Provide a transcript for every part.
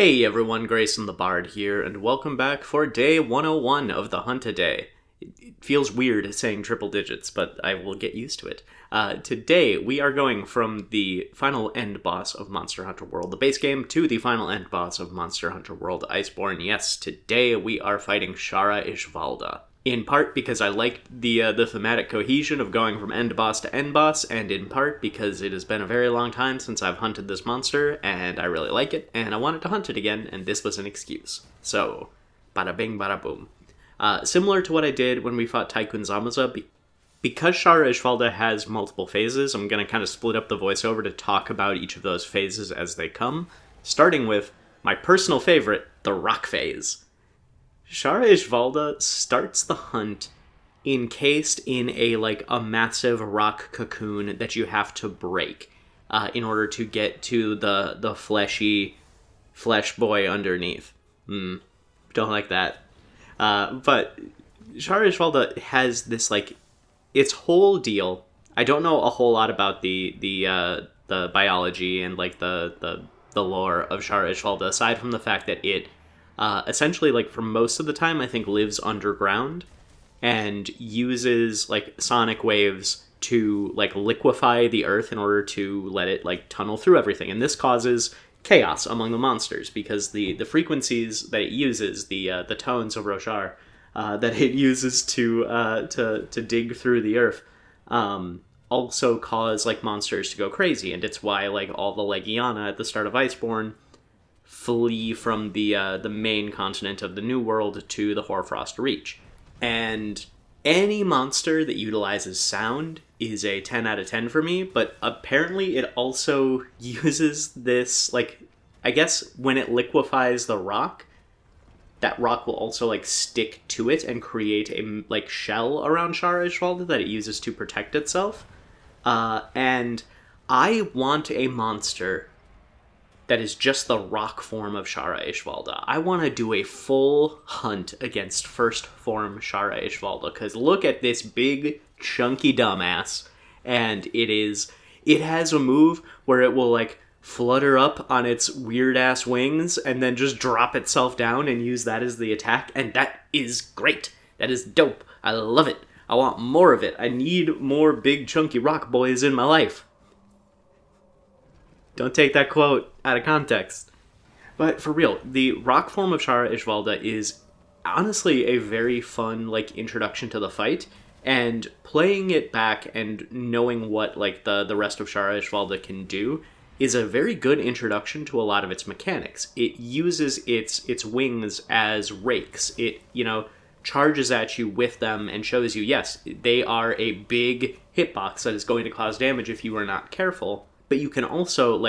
Hey everyone, Grayson the Bard here, and welcome back for day 101 of the Hunt-A-Day. It feels weird saying triple digits, but I will get used to it. Today, we are going from the final end boss of Monster Hunter World, the base game, to the final end boss of Monster Hunter World Iceborne. Yes, today we are fighting Shara Ishvalda. In part because I liked the thematic cohesion of going from end boss to end boss, and in part because it has been a very long time since I've hunted this monster, and I really like it, and I wanted to hunt it again, and this was an excuse. So, bada bing, bada boom. Similar to what I did when we fought Tycoon Zamaza, because Shara Ishvalda has multiple phases, I'm going to kind of split up the voiceover to talk about each of those phases as they come, starting with my personal favorite, the rock phase. Shara Ishvalda starts the hunt encased in a massive rock cocoon that you have to break in order to get to the fleshy flesh boy underneath. Don't like that. But Shara Ishvalda has this its whole deal. I don't know a whole lot about the biology and the lore of Shara Ishvalda aside from the fact that it essentially, for most of the time, I think lives underground and uses sonic waves to liquefy the earth in order to let it tunnel through everything. And this causes chaos among the monsters because the frequencies that it uses, the tones of Roshar that it uses to dig through the earth, also cause monsters to go crazy. And it's why all the Legiana at the start of Iceborne flee from the main continent of the New World to the Hoarfrost Reach. And any monster that utilizes sound is a 10 out of 10 for me, but apparently it also uses this, I guess when it liquefies the rock, that rock will also stick to it and create a shell around Shara Ishvalda that it uses to protect itself. And I want a monster that is just the rock form of Shara Ishvalda. I want to do a full hunt against first form Shara Ishvalda, because look at this big, chunky dumbass, and it has a move where it will, flutter up on its weird-ass wings, and then just drop itself down and use that as the attack, and that is great. That is dope. I love it. I want more of it. I need more big, chunky rock boys in my life. Don't take that quote out of context. But for real, the rock form of Shara Ishvalda is honestly a very fun, introduction to the fight. And playing it back and knowing what, the rest of Shara Ishvalda can do is a very good introduction to a lot of its mechanics. It uses its wings as rakes. It, charges at you with them and shows you, yes, they are a big hitbox that is going to cause damage if you are not careful. But you can also,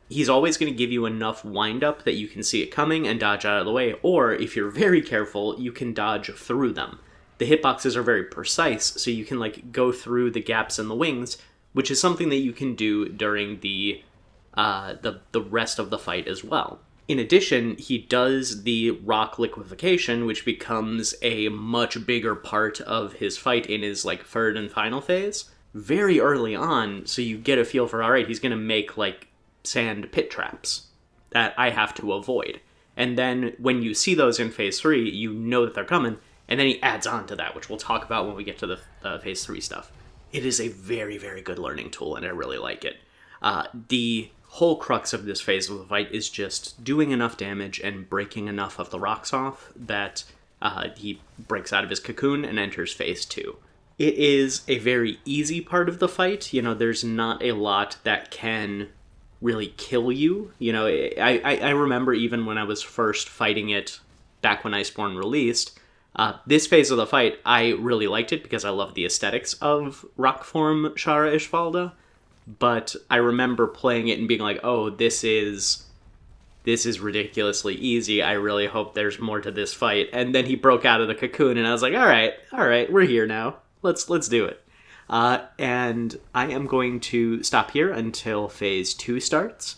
he's always going to give you enough wind-up that you can see it coming and dodge out of the way, or if you're very careful, you can dodge through them. The hitboxes are very precise, so you can, go through the gaps in the wings, which is something that you can do during the rest of the fight as well. In addition, he does the rock liquefaction, which becomes a much bigger part of his fight in his, third and final phase, very early on, so you get a feel for, alright, he's going to make, sand pit traps that I have to avoid. And then when you see those in Phase 3, you know that they're coming, and then he adds on to that, which we'll talk about when we get to the Phase 3 stuff. It is a very, very good learning tool, and I really like it. The whole crux of this phase of the fight is just doing enough damage and breaking enough of the rocks off that he breaks out of his cocoon and enters Phase 2. It is a very easy part of the fight. There's not a lot that can really kill you. I remember even when I was first fighting it back when Iceborne released, this phase of the fight, I really liked it because I love the aesthetics of rock form Shara Ishvalda. But I remember playing it and being like, oh, this is ridiculously easy. I really hope there's more to this fight. And then he broke out of the cocoon and I was like, all right, we're here now. Let's do it. And I am going to stop here until Phase 2 starts,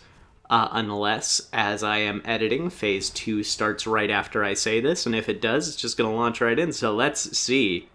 unless, as I am editing, Phase 2 starts right after I say this, and if it does, it's just going to launch right in, so let's see.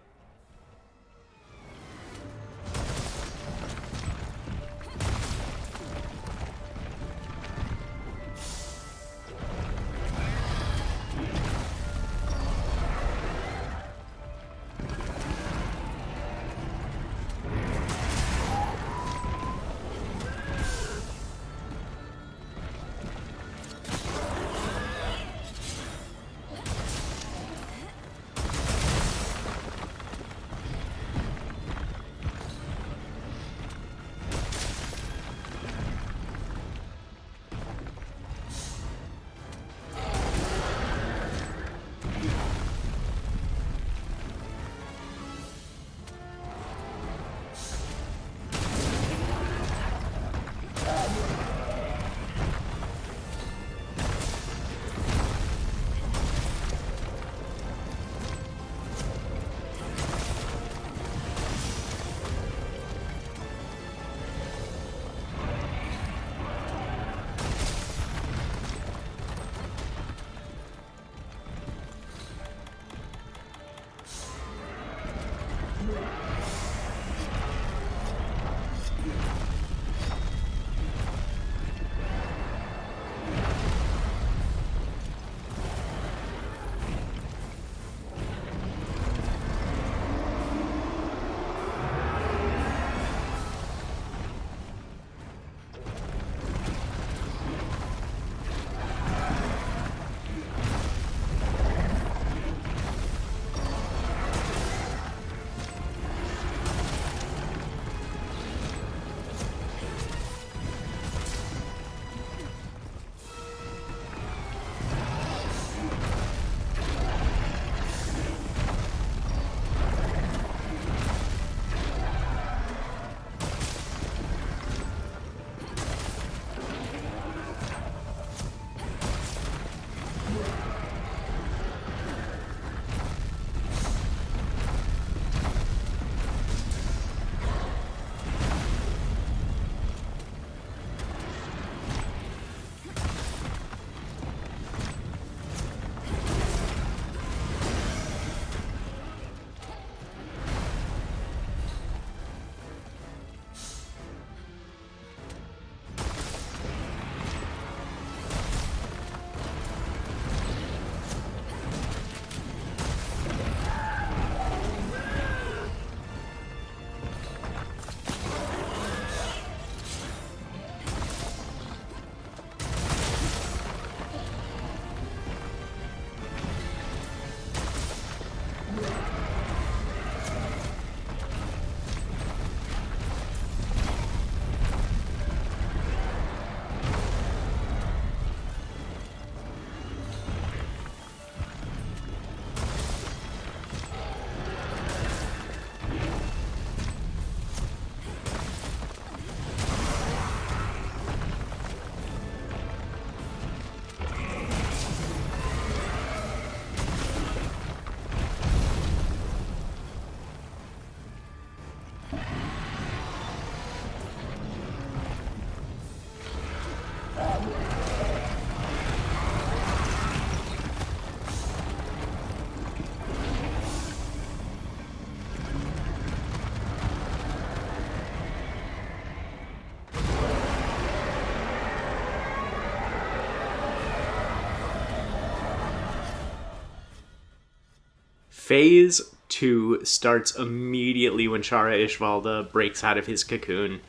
Phase 2 starts immediately when Shara Ishvalda breaks out of his cocoon,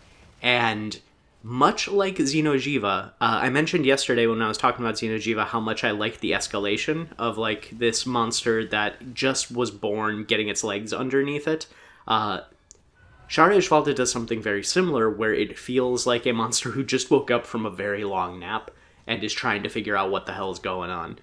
and much like Xeno'jiiva, I mentioned yesterday when I was talking about Xeno'jiiva how much I liked the escalation of like this monster that just was born getting its legs underneath it. Shara Ishvalda does something very similar where it feels like a monster who just woke up from a very long nap and is trying to figure out what the hell is going on.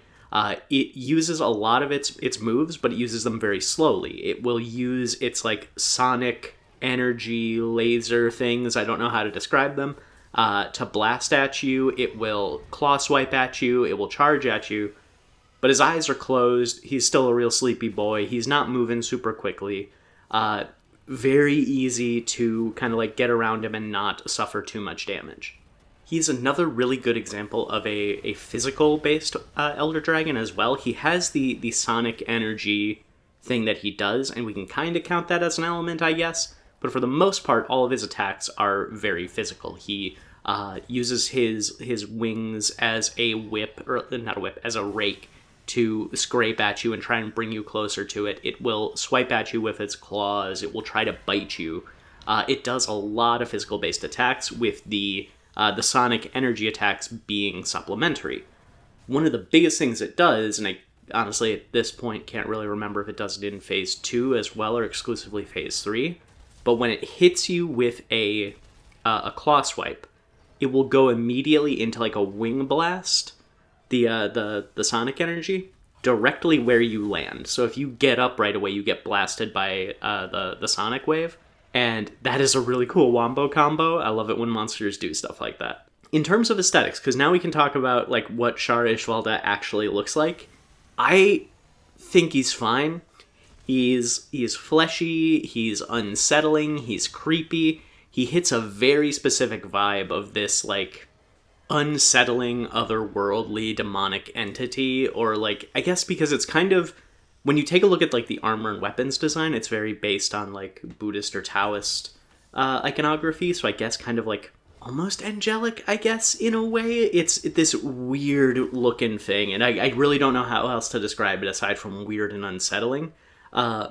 It uses a lot of its moves, but it uses them very slowly. It will use its like sonic energy laser things, I don't know how to describe them, to blast at you. It will claw swipe at you. It will charge at you. But his eyes are closed. He's still a real sleepy boy. He's not moving super quickly. Very easy to kind of like get around him and not suffer too much damage. He's another really good example of a physical-based Elder Dragon as well. He has the sonic energy thing that he does, and we can kind of count that as an element, I guess. But for the most part, all of his attacks are very physical. He uses his wings as a whip, or not a whip, as a rake to scrape at you and try and bring you closer to it. It will swipe at you with its claws. It will try to bite you. It does a lot of physical-based attacks with the sonic energy attacks being supplementary. One of the biggest things it does, and I honestly at this point can't really remember if it does it in Phase 2 as well or exclusively Phase 3, but when it hits you with a claw swipe, it will go immediately into like a wing blast, the sonic energy, directly where you land. So if you get up right away, you get blasted by the sonic wave. And that is a really cool wombo combo. I love it when monsters do stuff like that. In terms of aesthetics, because now we can talk about like what Shara Ishvalda actually looks like. I think he's fine. He's fleshy, he's unsettling, he's creepy. He hits a very specific vibe of this like unsettling, otherworldly, demonic entity, or like, I guess because it's kind of, when you take a look at like the armor and weapons design, it's very based on like Buddhist or Taoist iconography. So I guess kind of like almost angelic, I guess, in a way. It's this weird looking thing, and I really don't know how else to describe it aside from weird and unsettling.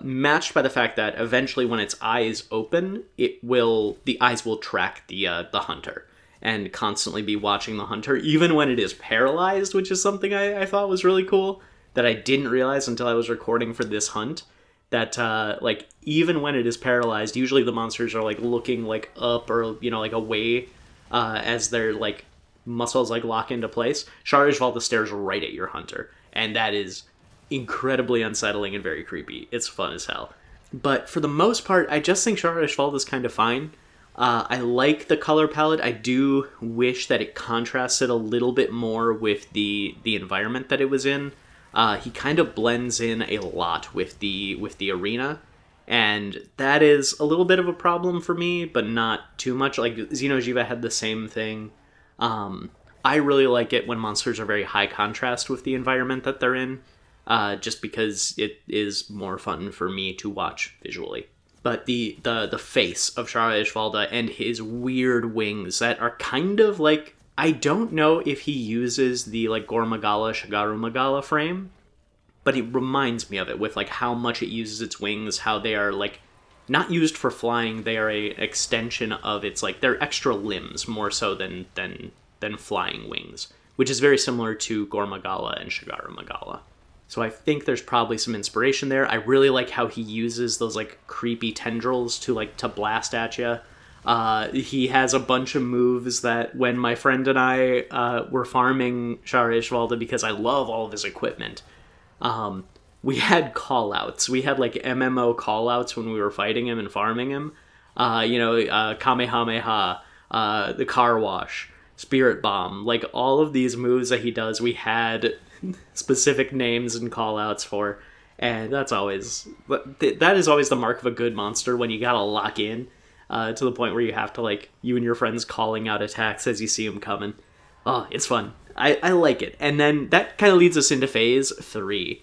Matched by the fact that eventually when its eyes open, the eyes will track the hunter and constantly be watching the hunter, even when it is paralyzed, which is something I thought was really cool. That I didn't realize until I was recording for this hunt, that like even when it is paralyzed, usually the monsters are like looking like up or like away as their like muscles like lock into place. Shara Ishvalda stares right at your hunter, and that is incredibly unsettling and very creepy. It's fun as hell. But for the most part, I just think Shara Ishvalda is kind of fine. I like the color palette. I do wish that it contrasted a little bit more with the environment that it was in. He kind of blends in a lot with the arena, and that is a little bit of a problem for me, but not too much. Like Xeno'jiiva had the same thing. I really like it when monsters are very high contrast with the environment that they're in, just because it is more fun for me to watch visually. But the face of Shara Ishvalda and his weird wings that are kind of like, I don't know if he uses the like Gormagala, Shigarumagala frame, but it reminds me of it with like how much it uses its wings, how they are like not used for flying, they are a extension of its like, they're extra limbs more so than flying wings, which is very similar to Gormagala and Shigarumagala. So I think there's probably some inspiration there. I really like how he uses those like creepy tendrils to blast at you. He has a bunch of moves that when my friend and I were farming Shara Ishvalda, because I love all of his equipment, we had call-outs. We had like MMO call-outs when we were fighting him and farming him. Kamehameha, the car wash, Spirit Bomb, like all of these moves that he does, we had specific names and call-outs for, and that is always the mark of a good monster, when you gotta lock in to the point where you have to like, you and your friends calling out attacks as you see them coming. Oh, it's fun. I like it. And then that kind of leads us into phase 3.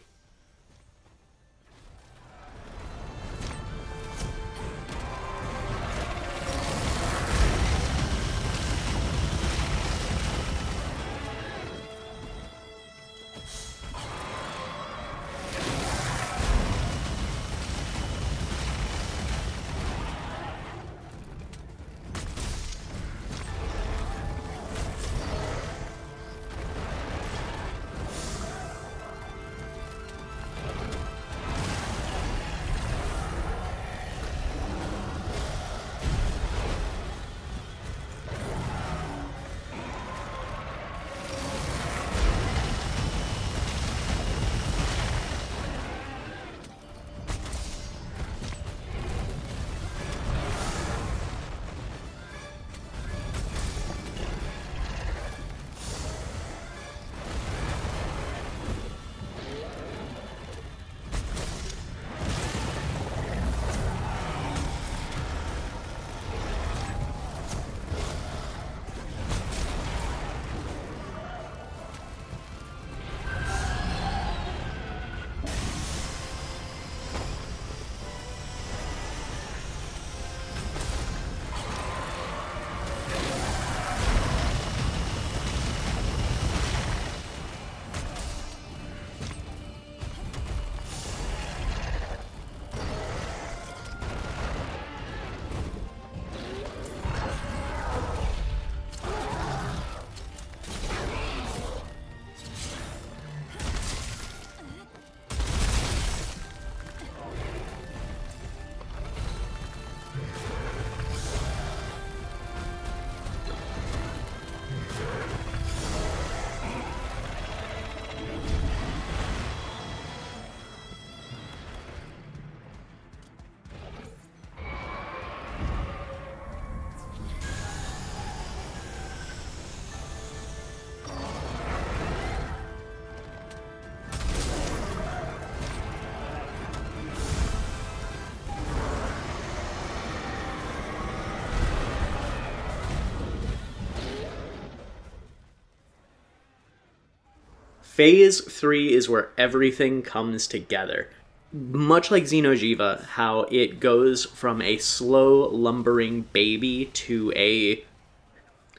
Phase 3 is where everything comes together. Much like Xeno'jiva, how it goes from a slow, lumbering baby to a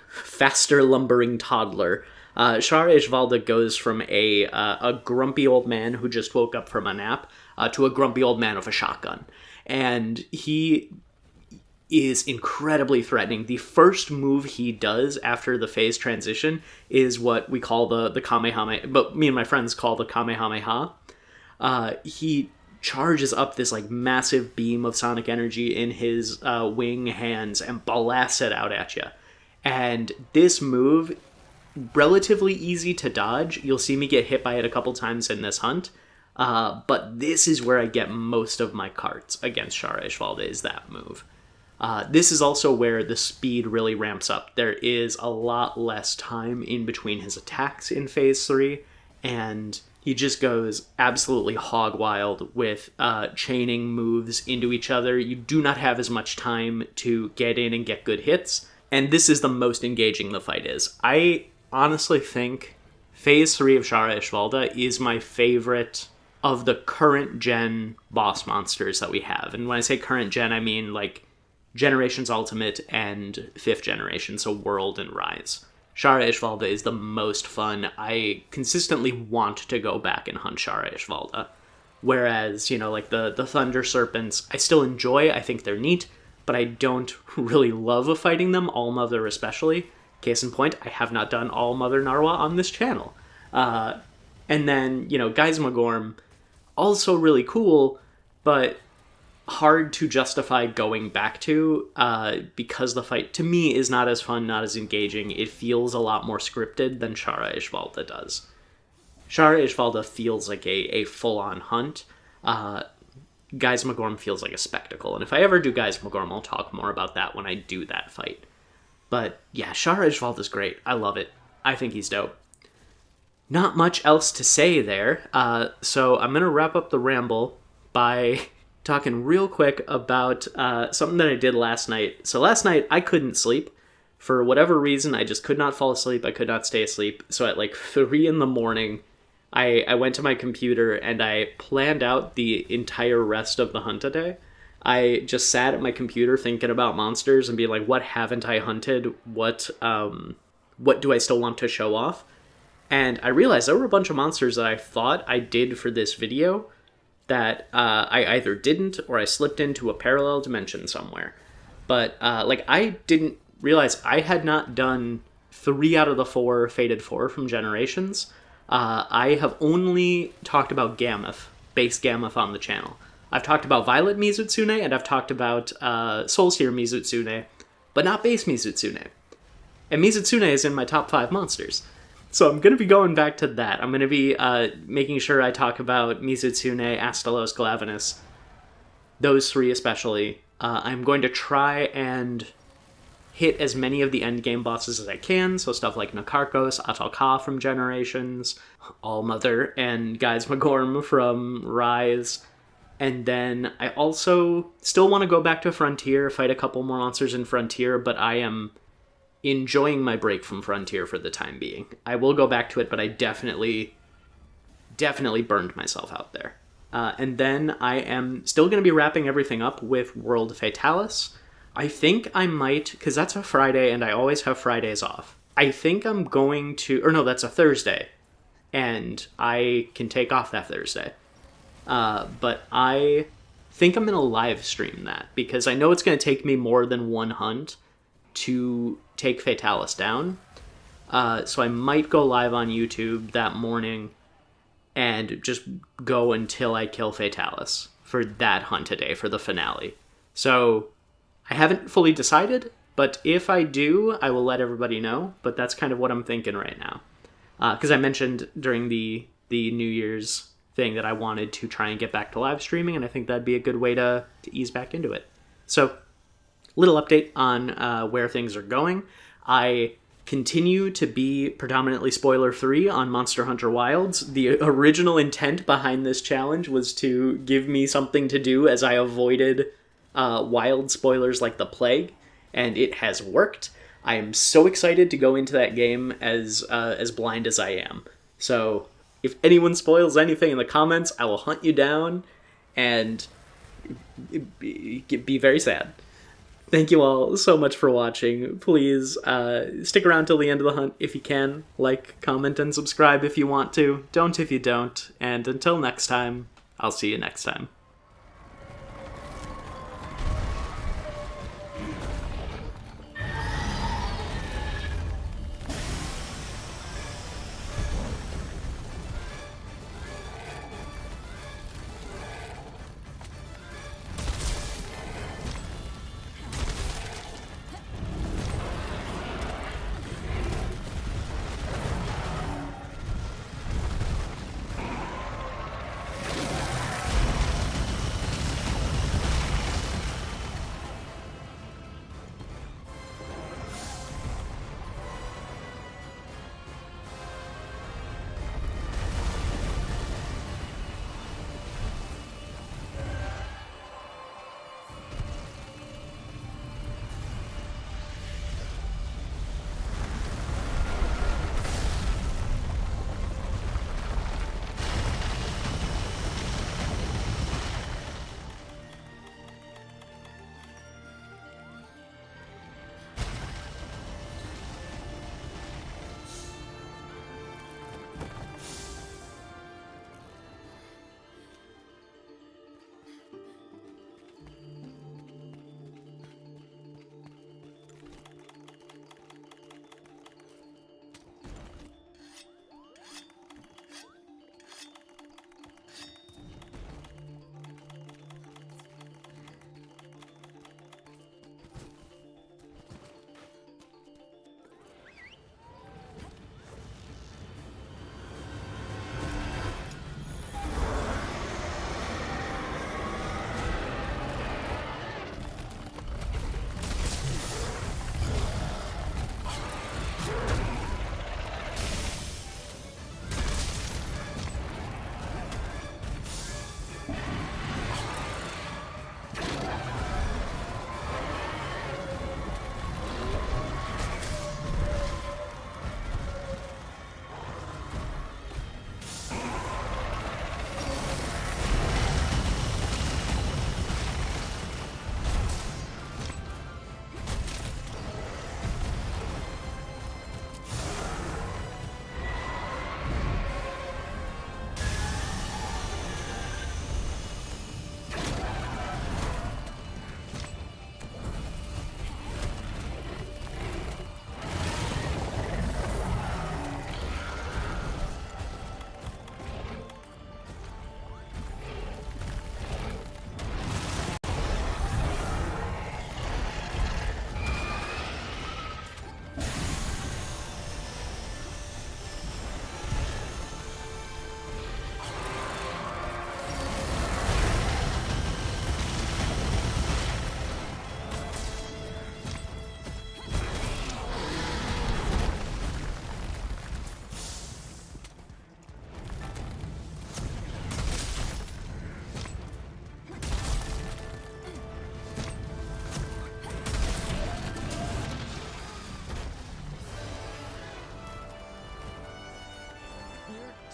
faster, lumbering toddler. Shara Ishvalda goes from a grumpy old man who just woke up from a nap to a grumpy old man with a shotgun. And he is incredibly threatening. The first move he does after the phase transition is what we call the Kamehameha, but me and my friends call the Kamehameha. He charges up this like massive beam of sonic energy in his wing hands and blasts it out at you. And this move, relatively easy to dodge. You'll see me get hit by it a couple times in this hunt. But this is where I get most of my carts against Shara Ishvalda, is that move. This is also where the speed really ramps up. There is a lot less time in between his attacks in Phase 3, and he just goes absolutely hog wild with chaining moves into each other. You do not have as much time to get in and get good hits, and this is the most engaging the fight is. I honestly think Phase 3 of Shara Ishvalda is my favorite of the current gen boss monsters that we have. And when I say current gen, I mean like Generations Ultimate and 5th Generation, so World and Rise. Shara Ishvalda is the most fun. I consistently want to go back and hunt Shara Ishvalda. Whereas, like the Thunder Serpents, I still enjoy, I think they're neat, but I don't really love fighting them, All Mother especially. Case in point, I have not done All Mother Narwa on this channel. And then, Geismagorm, also really cool, but hard to justify going back to because the fight, to me, is not as fun, not as engaging. It feels a lot more scripted than Shara Ishvalda does. Shara Ishvalda feels like a full-on hunt. Geismagorm feels like a spectacle, and if I ever do Geismagorm, I'll talk more about that when I do that fight. But yeah, Shara Ishvalda's great. I love it. I think he's dope. Not much else to say there, so I'm going to wrap up the ramble by talking real quick about something that I did last night. So last night, I couldn't sleep For whatever reason, I just could not fall asleep. I could not stay asleep. So at like 3 in the morning, I went to my computer and I planned out the entire rest of the hunt today. I just sat at my computer thinking about monsters and being like, what haven't I hunted? What do I still want to show off? And I realized there were a bunch of monsters that I thought I did for this video that I either didn't or I slipped into a parallel dimension somewhere. But like I didn't realize I had not done 3 out of the 4 Fated 4 from Generations. I have only talked about Gammoth, base Gammoth on the channel. I've talked about Violet Mizutsune, and I've talked about Soulseer Mizutsune, but not base Mizutsune. And Mizutsune is in my top 5 monsters. So I'm going to be going back to that. I'm going to be making sure I talk about Mizutsune, Astalos, Glavenus, those 3 especially. I'm going to try and hit as many of the endgame bosses as I can, so stuff like Nakarkos, Atalka from Generations, Allmother, and Guys Magorm from Rise. And then I also still want to go back to Frontier, fight a couple more monsters in Frontier, but I am enjoying my break from Frontier for the time being. I will go back to it, but I definitely burned myself out there. And then I am still going to be wrapping everything up with World Fatalis. I think I might, because that's a Friday, and I always have Fridays off. I think I'm going to, or no, that's a Thursday, and I can take off that Thursday. But I think I'm going to live stream that, because I know it's going to take me more than one hunt to take Fatalis down. So I might go live on YouTube that morning and just go until I kill Fatalis for that hunt today, for the finale. So I haven't fully decided, but if I do, I will let everybody know. But that's kind of what I'm thinking right now. Because I mentioned during the New Year's thing that I wanted to try and get back to live streaming, and I think that'd be a good way to ease back into it. So, little update on where things are going. I continue to be predominantly spoiler-free on Monster Hunter Wilds. The original intent behind this challenge was to give me something to do as I avoided wild spoilers like the plague, and it has worked. I am so excited to go into that game as blind as I am. So if anyone spoils anything in the comments, I will hunt you down and be very sad. Thank you all so much for watching. Please stick around till the end of the hunt if you can. Like, comment, and subscribe if you want to. Don't if you don't. And until next time, I'll see you next time.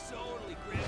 totally, Grim.